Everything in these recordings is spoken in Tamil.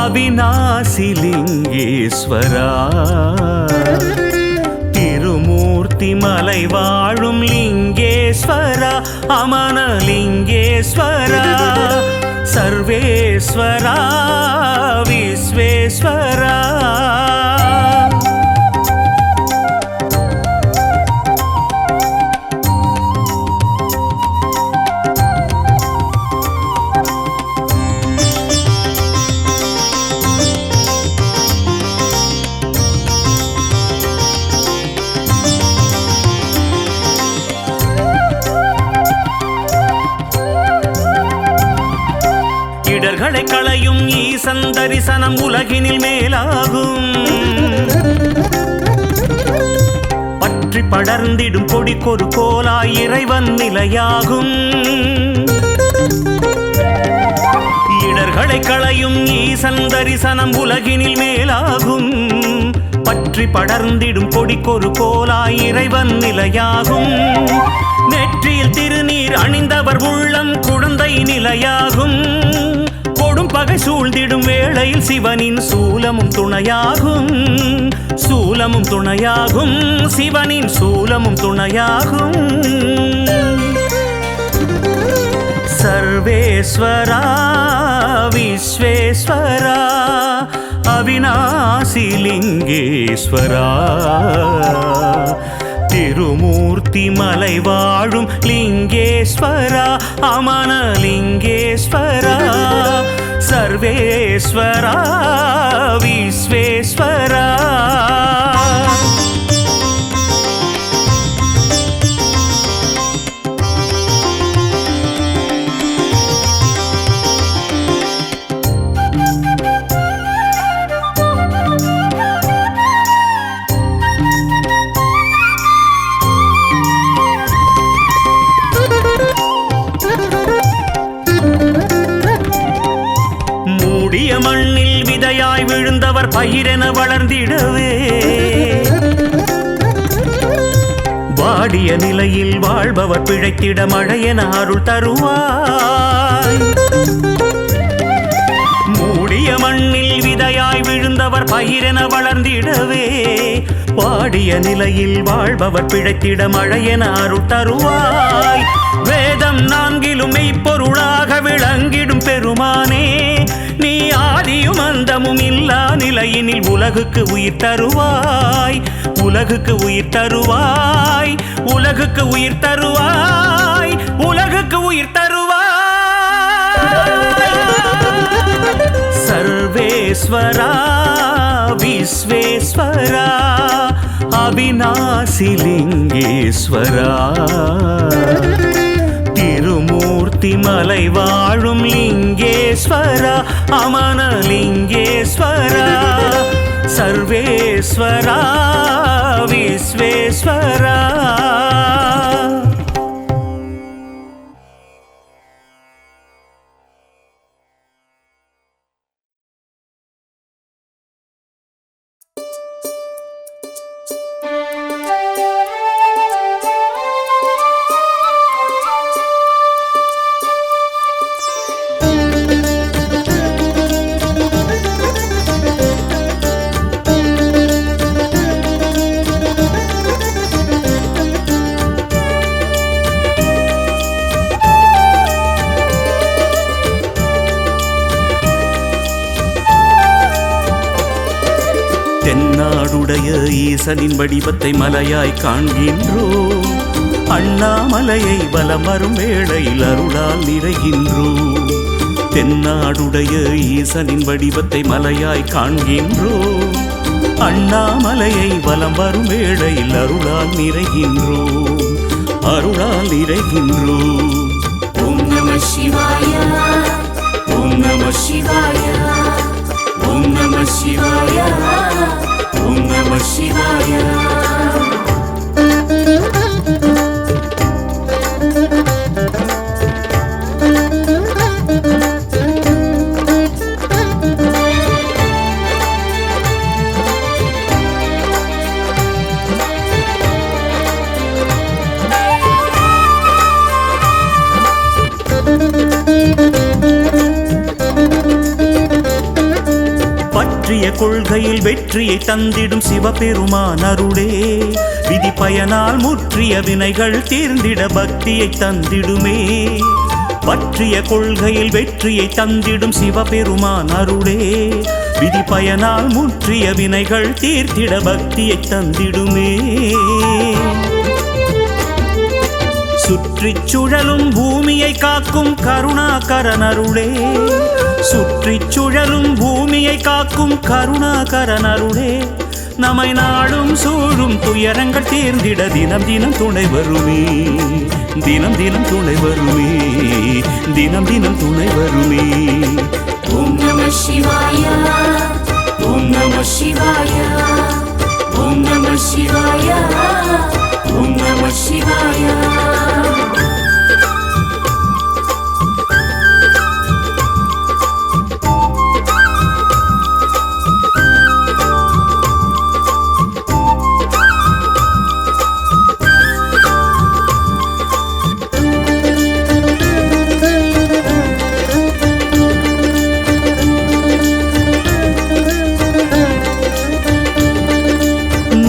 அவிநாசிலிங்கேஸ்வரா திருமூர்த்தி மலை வாழும் லிங்கேஸ்வரா அமனலிங்கேஸ்வரா சர்வேஸ்வரா விஸ்வேஸ்வரா இடர்களை களையும் ஈசன் தரிசனம் உலகினில் மேலாகும் பற்றி படர்ந்திடும் கொடிக்கொரு கோலாய் இறைவன் நிலையாகும் இடர்களை களையும் ஈசன் தரிசனம் உலகினில் மேலாகும் பற்றி படர்ந்திடும் கொடிக்கொரு கோலாய் இறைவன் நிலையாகும் நெற்றியில் திருநீர் அணிந்தவர் உள்ளம் குழந்தை நிலையாகும் கொடும் பகை சூழ்ந்திடும் வேளையில் சிவனின் சூலமும் துணையாகும் சூலமும் துணையாகும் சிவனின் சூலமும் துணையாகும் சர்வேஸ்வரா விஸ்வேஸ்வரா அவிநாசிலிங்கேஸ்வரா திருமூர்த்தி மலை வாழும் லிங்கேஸ்வரா அமனலிங்கேஸ்வரா சர்வேஸ்வரா விஸ்வேஸ்வரா மண்ணில் விதையாய் விழுந்தவர் பயிரென வளர்ந்திடவே வாடிய நிலையில் வாழ்பவர் பிழைத்திட மழையென அருள் தருவாய் மூடிய மண்ணில் விதையாய் விழுந்தவர் பயிரென வளர்ந்திடவே வாடிய நிலையில் வாழ்பவர் பிழைத்திட மழையென அருள் தருவாய் வேதம் நான்கிலும் மெய்ப்பொருளாக விளங்கிடும் பெருமானே நீ ஆதியும் அந்தமும் இல்லா நிலையினில் உலகுக்கு உயிர் தருவாய் உலகுக்கு உயிர் தருவாய் உலகுக்கு உயிர் தருவாய் உலகுக்கு உயிர் தருவாய் சர்வேஸ்வரா விஸ்வேஸ்வரா அவிநாசிலிங்கேஸ்வரா திருமூர்த்தி மலை வாழும் லிங்கேஸ்வரா அமனலிங்கேஸ்வரா சர்வேஸ்வரா விஸ்வேஸ்வரா தென்னாடுடைய ஈசனின் வடிவத்தை மலையாய் காண்கின்றோம் அண்ணாமலையை வலம் வரும் வேளையில் அருளால் நிறைகின்றோம் தென்னாடுடைய ஈசனின் வடிவத்தை மலையாய் காண்கின்றோம் அண்ணாமலையை வலம் வரும் வேளையில் அருளால் நிறைகின்றோம் அருளால் நிறைகின்றோம் ஓம் நம சிவாய ஓம் நம சிவாய ஓம் நம சிவாய ஓம் நம சிவாய பற்றிய கொள்கையில் வெற்றியை தந்திடும் சிவபெருமான் அருளே விதி பயனால் முற்றிய வினைகள் தீர்ந்திட பக்தியை தந்திடுமே. பற்றிய கொள்கையில் வெற்றியை தந்திடும் சிவபெருமான் அருளே விதி பயனால் முற்றிய வினைகள் தீர்த்திட பக்தியை தந்திடுமே. சுற்றிச் சுழலும் பூமியை காக்கும் கருணாகரன் அருளே சுற்றிச் சுழலும் பூமியை காக்கும் கருணாகரன் அருளே நம்மை நாடும் சூழும் துயரங்கள் தீர்ந்திட தினம் தினம் துணை வருமே. தினம் தினம் துணை வருமே. தினம் தினம் துணை வருமே. ஓம் நம சிவாய ஓம் நம சிவாய ஓம் நம சிவாய ஓம் நம சிவாய.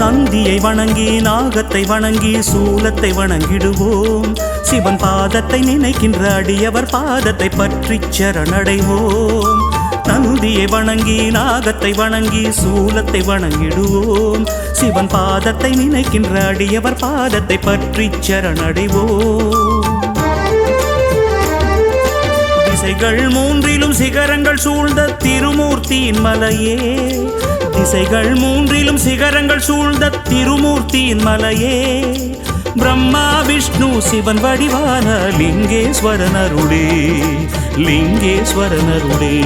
நந்தியை வணங்கி நாகத்தை வணங்கி சூலத்தை வணங்கிடுவோம். சிவன் பாதத்தை நினைக்கின்ற அடியவர் பாதத்தை பற்றி சரணடைவோம். நந்தியை வணங்கி நாகத்தை வணங்கி சூலத்தை வணங்கிடுவோம். சிவன் பாதத்தை நினைக்கின்ற அடியவர் பாதத்தை பற்றி சரணடைவோம். திசைகள் மூன்றிலும் சிகரங்கள் சூழ்ந்த திருமூர்த்தியின் மலையே திசைகள் மூன்றிலும் சிகரங்கள் சூழ்ந்த திருமூர்த்தியின் மலையே பிரம்மா விஷ்ணு சிவன் வடிவான லிங்கேஸ்வரன் அருளே லிங்கேஸ்வரன் அருளே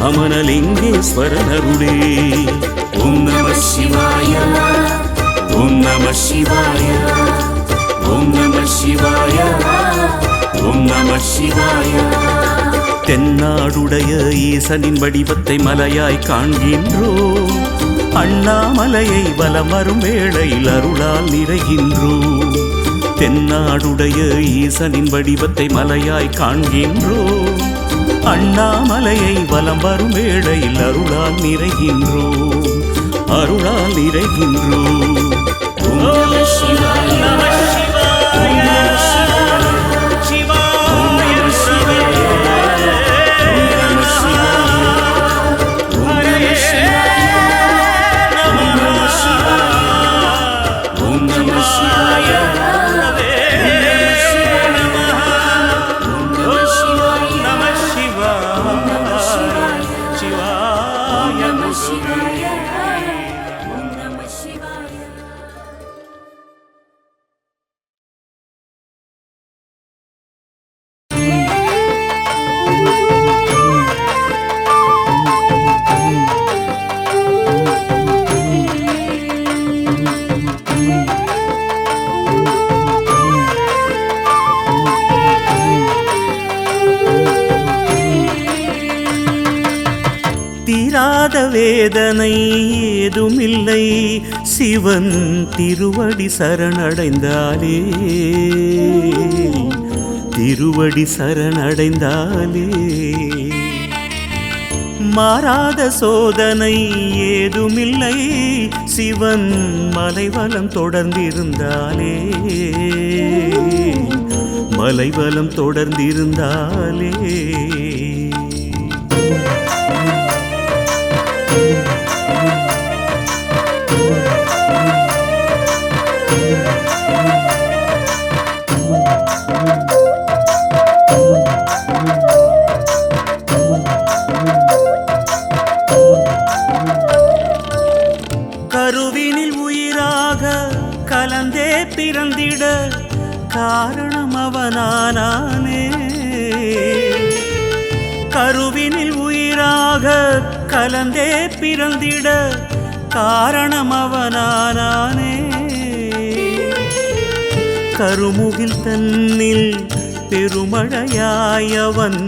அமனலிங்கேஸ்வரன் அருளே. ஓம் நம சிவாய ஓம் நம சிவாய ஓம் நம சிவாய ஓம் நம சிவாய. தென்னாடுடைய ஈசனின் வடிவத்தை மலையாய் காண்கின்றோம். அண்ணாமலையை வலம் வரும் வேளையில் அருளால் நிறைகின்றோம். தென்னாடுடைய ஈசனின் வடிவத்தை மலையாய் காண்கின்றோம். அண்ணாமலையை வலம் வரும் வேளையில் அருளால் நிறைகின்றோம். அருளால் நிறைகின்றோம். ஓம் நம சிவாய ஓம் நம சிவாய ஓம் நம சிவாய ஓம் நம சிவாய ஓம் நம சிவாய ஓம் நம சிவாய தீராத வேதனை ஏதுமில்லை சிவன் திருவடி சரணடைந்தாலே திருவடி சரணடைந்தாலே. மாறாத சோதனை ஏதுமில்லை சிவன் மலைவலம் தொடர்ந்திருந்தாலே மலைவலம் தொடர்ந்திருந்தாலே. கருவினில் உயிராக கலந்தே பிறந்திட காரணம் அவனானே. கருவினில் உயிராக கலந்தே பிறந்திட காரணம் அவனானே. கருமுகில் தன்னில் பெருமழையாயவன்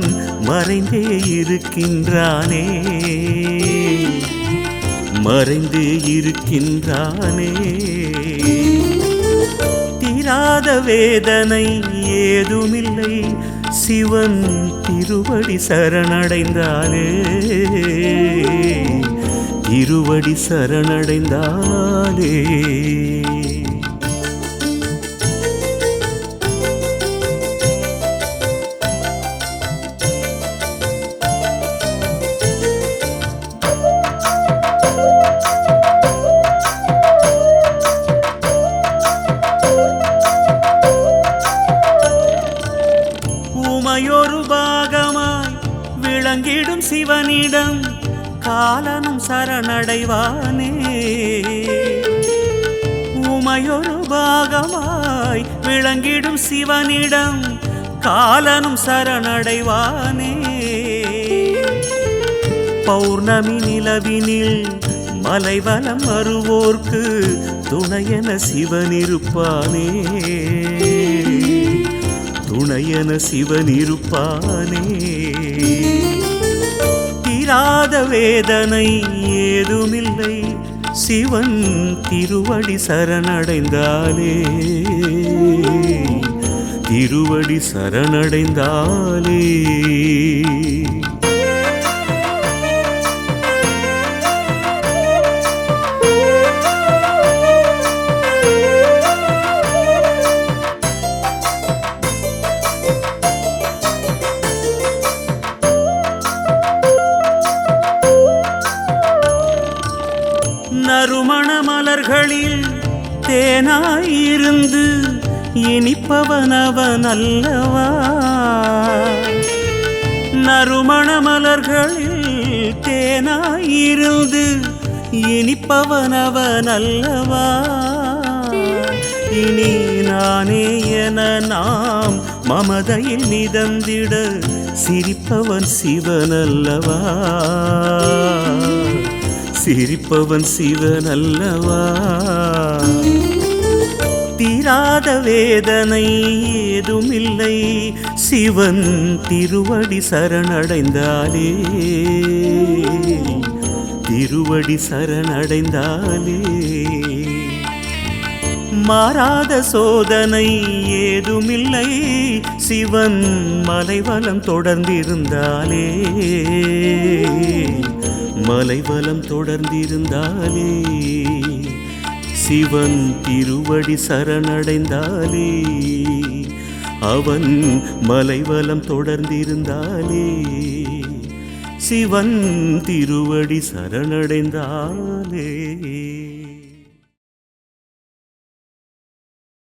மறைந்தே இருக்கின்றானே மறைந்தே இருக்கின்றானே. தீராத வேதனை ஏதுமில்லை சிவன் திருவடி சரணடைந்தாலே திருவடி சரணடைந்தாலே. உமையொரு பாகமாய் விளங்கிடும் சிவனிடம் காலனும் சரணடைவானே. உமையொரு பாகமாய் விளங்கிடும் சிவனிடம் காலனும் சரணடைவானே. பௌர்ணமி நிலவினில் மலைவலம் வருவோர்க்கு துணையென சிவனிருப்பானே. துணையென சிவனிருப்பானே. தீராத வேதனை ஏதுமில்லை சிவன் திருவடி சரணடைந்தாலே. திருவடி சரணடைந்தாலே. நறுமண மலர்களில் தேனாயிருந்து இனிப்பவனவன் அல்லவா. நறுமண மலர்களில் தேனாயிருந்து இனிப்பவனவன் அல்லவா. இனி நானே என நாம் மமதையில் மிதந்திட சிரிப்பவன் சிவனல்லவா. சிரிப்பவன் சிவனல்லவா. தீராத வேதனை ஏதுமில்லை சிவன் திருவடி சரணடைந்தாலே. திருவடி சரணடைந்தாலே. மாறாத சோதனை ஏதுமில்லை சிவன் மலைவலம் தொடர்ந்திருந்தாலே. மலைவலம் தொடர்ந்திருந்தாலே. சிவன் திருவடி சரணடைந்தாலே. அவன் மலைவலம் தொடர்ந்திருந்தாலே. சிவன் திருவடி சரணடைந்தாலே.